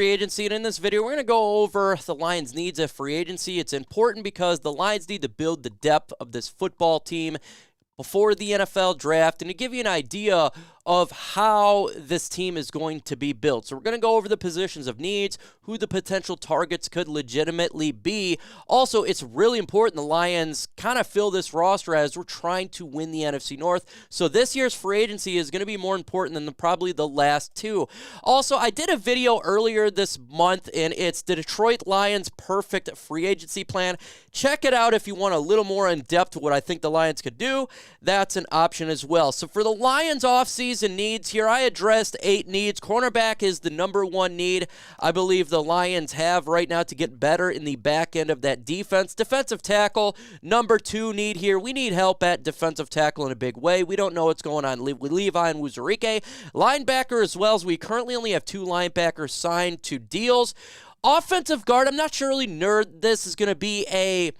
free agency, and in this video, we're going to go over the Lions' needs of free agency. It's important because the Lions need to build the depth of this football team before the NFL draft and to give you an idea of how this team is going to be built. So we're going to go over the positions of needs, who the potential targets could legitimately be. Also, it's really important the Lions kind of fill this roster as we're trying to win the NFC North. So this year's free agency is going to be more important than probably the last two. Also, I did a video earlier this month, and it's the Detroit Lions perfect free agency plan. Check it out if you want a little more in depth what I think the Lions could do. That's an option as well. So for the Lions offseason needs here, I addressed 8 needs. Cornerback is the number 1 need I believe the Lions have right now to get better in the back end of that defense. Defensive tackle, number 2 need here. We need help at defensive tackle in a big way. We don't know what's going on with Levi and Wuzurike. Linebacker as well, as we currently only have 2 linebackers signed to deals. Offensive guard, I'm not sure really this is going to be a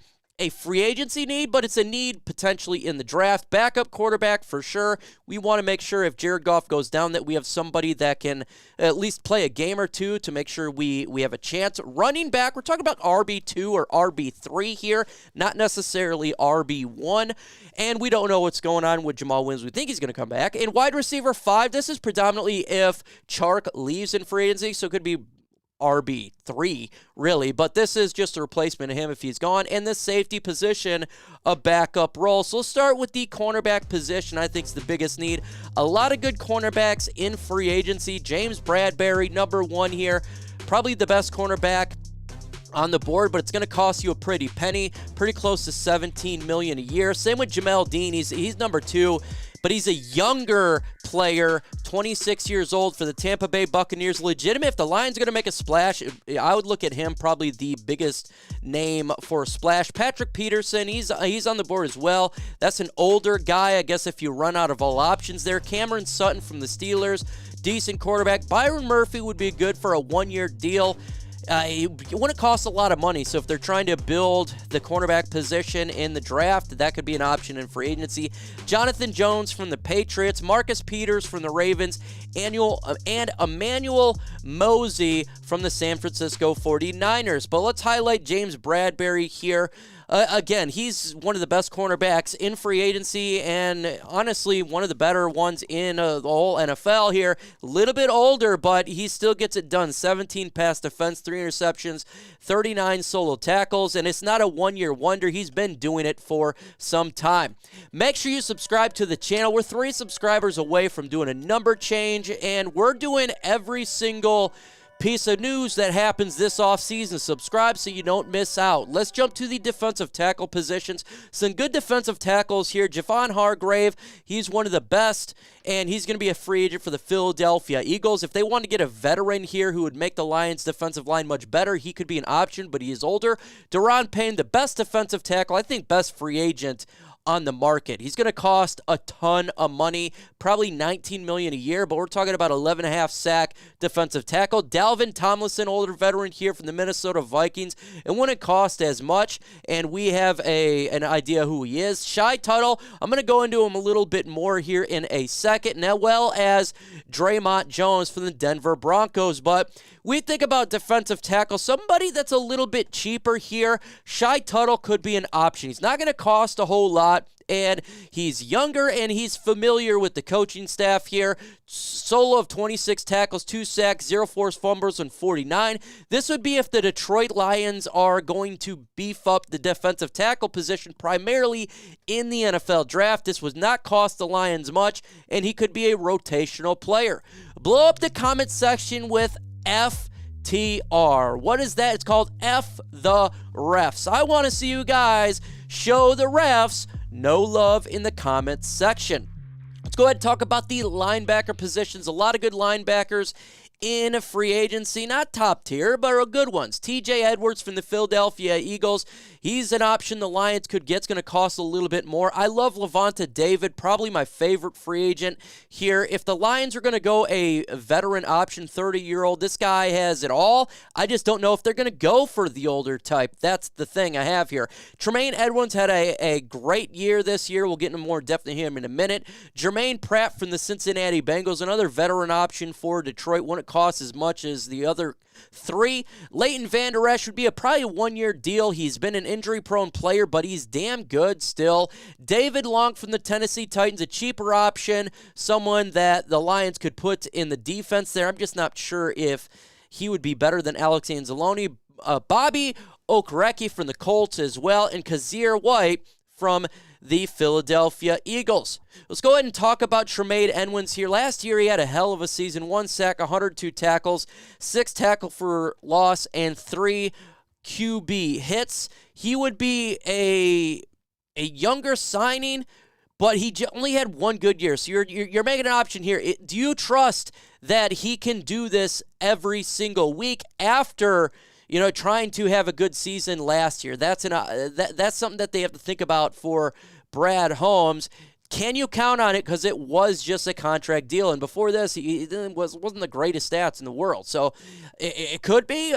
free agency need, but it's a need potentially in the draft. Backup quarterback for sure. We want to make sure if Jared Goff goes down that we have somebody that can at least play a game or two to make sure we have a chance. Running back, we're talking about RB2 or RB3 here, not necessarily RB1. And we don't know what's going on with Jamel Williams. We think he's going to come back. And wide receiver 5, this is predominantly if Chark leaves in free agency, so it could be RB3, really, but this is just a replacement of him if he's gone, and the safety position, a backup role. So let's start with the cornerback position. I think it's the biggest need. A lot of good cornerbacks in free agency. James Bradberry, number 1 here, probably the best cornerback on the board, but it's going to cost you a pretty penny, pretty close to $17 million a year. Same with Jamel Dean. He's number 2. But he's a younger player, 26 years old for the Tampa Bay Buccaneers. Legitimate. If the Lions are going to make a splash, I would look at him probably the biggest name for a splash. Patrick Peterson, he's on the board as well. That's an older guy, I guess, if you run out of all options there. Cameron Sutton from the Steelers, decent quarterback. Byron Murphy would be good for a 1-year deal. It wouldn't cost a lot of money, so if they're trying to build the cornerback position in the draft, that could be an option in free agency. Jonathan Jones from the Patriots, Marcus Peters from the Ravens, and Emmanuel Moseley from the San Francisco 49ers. But let's highlight James Bradberry here. Again, he's one of the best cornerbacks in free agency and honestly one of the better ones in the whole NFL here. A little bit older, but he still gets it done. 17 pass defense, 3 interceptions, 39 solo tackles, and it's not a 1-year wonder. He's been doing it for some time. Make sure you subscribe to the channel. We're 3 subscribers away from doing a number change, and we're doing every single piece of news that happens this offseason. Subscribe so you don't miss out. Let's jump to the defensive tackle positions. Some good defensive tackles here. Javon Hargrave, he's one of the best, and he's going to be a free agent for the Philadelphia Eagles. If they want to get a veteran here who would make the Lions' defensive line much better, he could be an option, but he is older. Deron Payne, the best defensive tackle, I think best free agent on the market. He's going to cost a ton of money, probably $19 million a year, but we're talking about 11.5 sack defensive tackle. Dalvin Tomlinson, older veteran here from the Minnesota Vikings. It wouldn't cost as much, and we have an idea who he is. Shy Tuttle, I'm going to go into him a little bit more here in a second, as well as Draymond Jones from the Denver Broncos. But we think about defensive tackle, somebody that's a little bit cheaper here. Shy Tuttle could be an option. He's not going to cost a whole lot, and he's younger, and he's familiar with the coaching staff here. Solo of 26 tackles, 2 sacks, 0 forced fumbles, and 49. This would be if the Detroit Lions are going to beef up the defensive tackle position primarily in the NFL draft. This would not cost the Lions much, and he could be a rotational player. Blow up the comment section with FTR. What is that? It's called F the Refs. I want to see you guys show the refs no love in the comments section. Let's go ahead and talk about the linebacker positions. A lot of good linebackers in a free agency, not top tier, but are good ones. TJ Edwards from the Philadelphia Eagles. He's an option the Lions could get. It's going to cost a little bit more. I love Levante David, probably my favorite free agent here. If the Lions are going to go a veteran option, 30-year-old, this guy has it all. I just don't know if they're going to go for the older type. That's the thing I have here. Tremaine Edwards had a great year this year. We'll get into more depth in him in a minute. Jermaine Pratt from the Cincinnati Bengals, another veteran option for Detroit. Wouldn't cost as much as the other three. Leighton Vander Esch would be probably a one-year deal. He's been an injury-prone player, but he's damn good still. David Long from the Tennessee Titans, a cheaper option, someone that the Lions could put in the defense there. I'm just not sure if he would be better than Alex Anzalone. Bobby Okereke from the Colts as well, and Kazir White from the Philadelphia Eagles. Let's go ahead and talk about Tremaine Edmunds here. Last year, he had a hell of a season. 1 sack, 102 tackles, 6 tackle for loss, and 3 QB hits. He would be a younger signing, but he only had 1 good year. So you're making an option here. Do you trust that he can do this every single week after trying to have a good season last year? That's something that they have to think about for Brad Holmes. Can you count on it? Because it was just a contract deal, and before this, he wasn't the greatest stats in the world. So it could be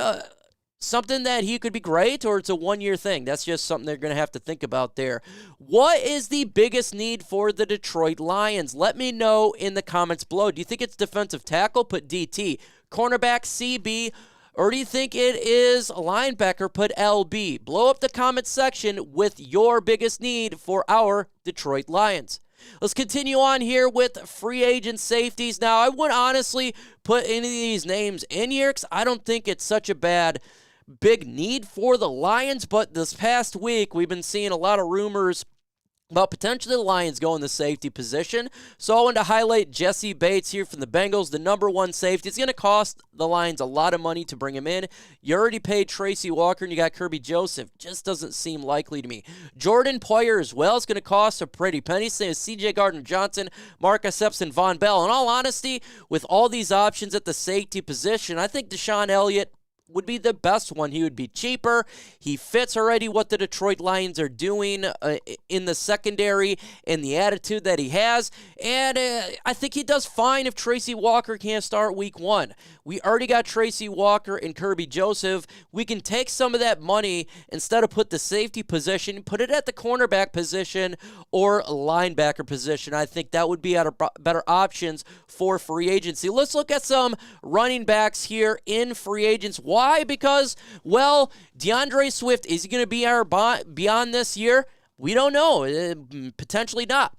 something that he could be great, or it's a one-year thing. That's just something they're going to have to think about there. What is the biggest need for the Detroit Lions? Let me know in the comments below. Do you think it's defensive tackle? Put DT. Cornerback, CB. Or do you think it is a linebacker? Put LB. Blow up the comment section with your biggest need for our Detroit Lions. Let's continue on here with free agent safeties. Now, I wouldn't honestly put any of these names in here because I don't think it's such a big need for the Lions. But this past week, we've been seeing a lot of rumors about potentially the Lions going the safety position. So I wanted to highlight Jesse Bates here from the Bengals, the number 1 safety. It's going to cost the Lions a lot of money to bring him in. You already paid Tracy Walker, and you got Kirby Joseph. Just doesn't seem likely to me. Jordan Poyer as well is going to cost a pretty penny. Same as C.J. Gardner-Johnson, Marcus Epps, and Von Bell. In all honesty, with all these options at the safety position, I think Deshaun Elliott would be the best one. He would be cheaper. He fits already what the Detroit Lions are doing in the secondary and the attitude that he has. And I think he does fine if Tracy Walker can't start week 1. We already got Tracy Walker and Kirby Joseph. We can take some of that money, instead of put the safety position, put it at the cornerback position or linebacker position. I think that would be better options for free agency. Let's look at some running backs here in free agents. Why? Because, well, DeAndre Swift, is he going to be our beyond this year? We don't know. Potentially not.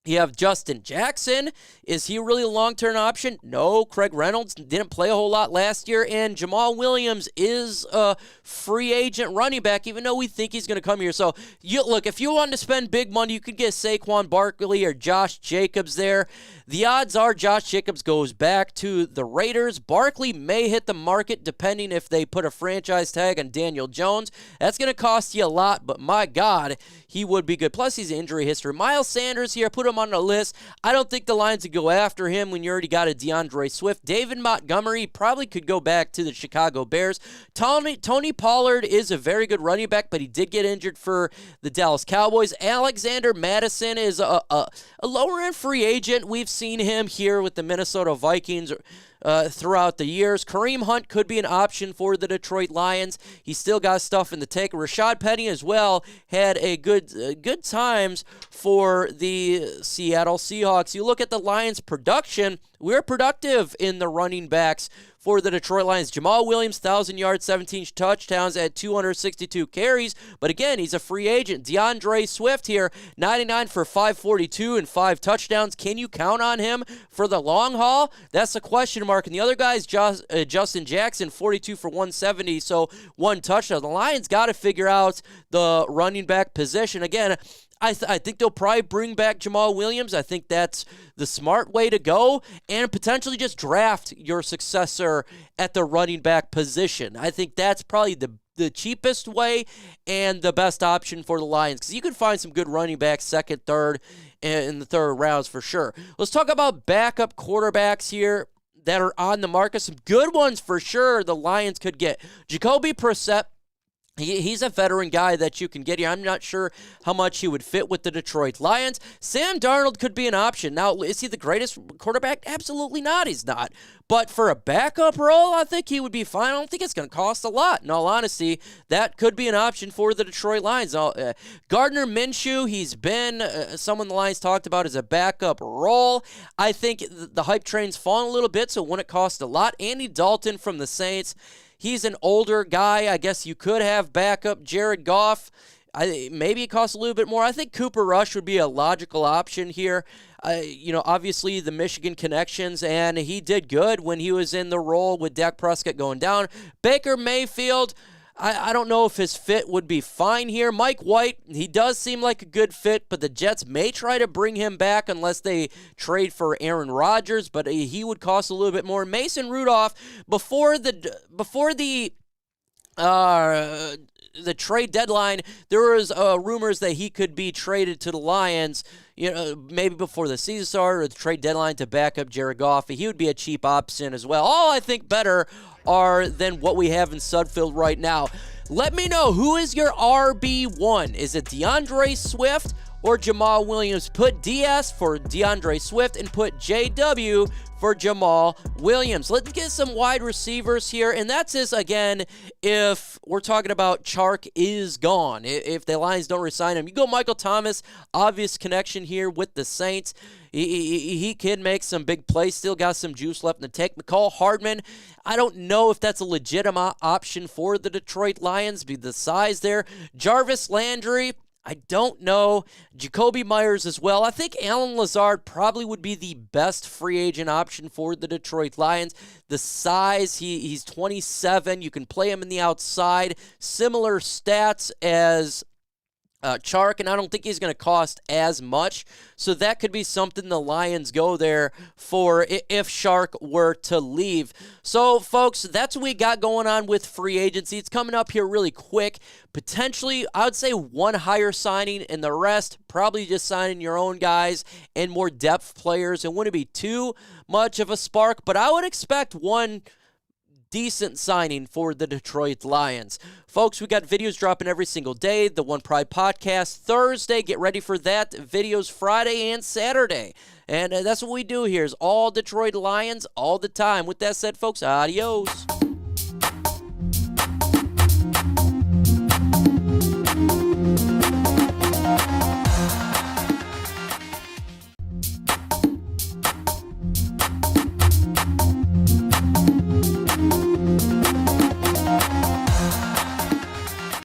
You have Justin Jackson. Is he really a long-term option? No. Craig Reynolds didn't play a whole lot last year. And Jamal Williams is a free agent running back, even though we think he's going to come here. So, look, if you want to spend big money, you could get Saquon Barkley or Josh Jacobs there. The odds are Josh Jacobs goes back to the Raiders. Barkley may hit the market depending if they put a franchise tag on Daniel Jones. That's going to cost you a lot, but my God, he would be good. Plus, he's injury history. Miles Sanders here, put him on the list. I don't think the Lions would go after him when you already got a DeAndre Swift. David Montgomery probably could go back to the Chicago Bears. Tony Pollard is a very good running back, but he did get injured for the Dallas Cowboys. Alexander Madison is a lower-end free agent. We've seen him here with the Minnesota Vikings throughout the years. Kareem Hunt could be an option for the Detroit Lions. He's still got stuff in the tank. Rashad Penny as well had a good times for the Seattle Seahawks. You look at the Lions' production, we're productive in the running backs for the Detroit Lions. Jamal Williams, 1,000 yards, 17 touchdowns at 262 carries. But again, he's a free agent. DeAndre Swift here, 99 for 542 and 5 touchdowns. Can you count on him for the long haul? That's a question mark. And the other guy's Justin Jackson, 42 for 170, so 1 touchdown. The Lions got to figure out the running back position. Again, I think they'll probably bring back Jamal Williams. I think that's the smart way to go, and potentially just draft your successor at the running back position. I think that's probably the cheapest way and the best option for the Lions, because you can find some good running backs second, third, and in the third rounds for sure. Let's talk about backup quarterbacks here that are on the market. Some good ones for sure the Lions could get. Jacoby Brissett He's a veteran guy that you can get here. I'm not sure how much he would fit with the Detroit Lions. Sam Darnold could be an option. Now, is he the greatest quarterback? Absolutely not. He's not. But for a backup role, I think he would be fine. I don't think it's going to cost a lot. In all honesty, that could be an option for the Detroit Lions. Gardner Minshew, he's been someone the Lions talked about as a backup role. I think the hype train's fallen a little bit, so it wouldn't cost a lot. Andy Dalton from the Saints. He's an older guy. I guess you could have backup Jared Goff. Maybe it costs a little bit more. I think Cooper Rush would be a logical option here. Obviously the Michigan connections, and he did good when he was in the role with Dak Prescott going down. Baker Mayfield, I don't know if his fit would be fine here. Mike White, he does seem like a good fit, but the Jets may try to bring him back unless they trade for Aaron Rodgers, but he would cost a little bit more. Mason Rudolph, before the trade deadline, there was rumors that he could be traded to the Lions, maybe before the season started or the trade deadline to back up Jared Goff. He would be a cheap option as well. All I think better are than what we have in Sudfield right now. Let me know, who is your RB1? Is it DeAndre Swift or Jamal Williams? Put DS for DeAndre Swift and put JW for Jamal Williams. Let's get some wide receivers here, and that's this again if we're talking about Chark is gone. If the Lions don't resign him, you go Michael Thomas, obvious connection here with the Saints. He can make some big plays, still got some juice left in the tank. McCall Hardman, I don't know if that's a legitimate option for the Detroit Lions, be the size there. Jarvis Landry, I don't know. Jacoby Myers as well. I think Alan Lazard probably would be the best free agent option for the Detroit Lions. The size, he's 27. You can play him in the outside. Similar stats as Chark, and I don't think he's going to cost as much. So that could be something the Lions go there for if Chark were to leave. So, folks, that's what we got going on with free agency. It's coming up here really quick. Potentially, I would say one higher signing, and the rest probably just signing your own guys and more depth players. It wouldn't be too much of a spark, but I would expect one decent signing for the Detroit Lions. Folks, we got videos dropping every single day. The One Pride Podcast Thursday. Get ready for that. Videos Friday and Saturday. And that's what we do here is all Detroit Lions all the time. With that said, folks, adios.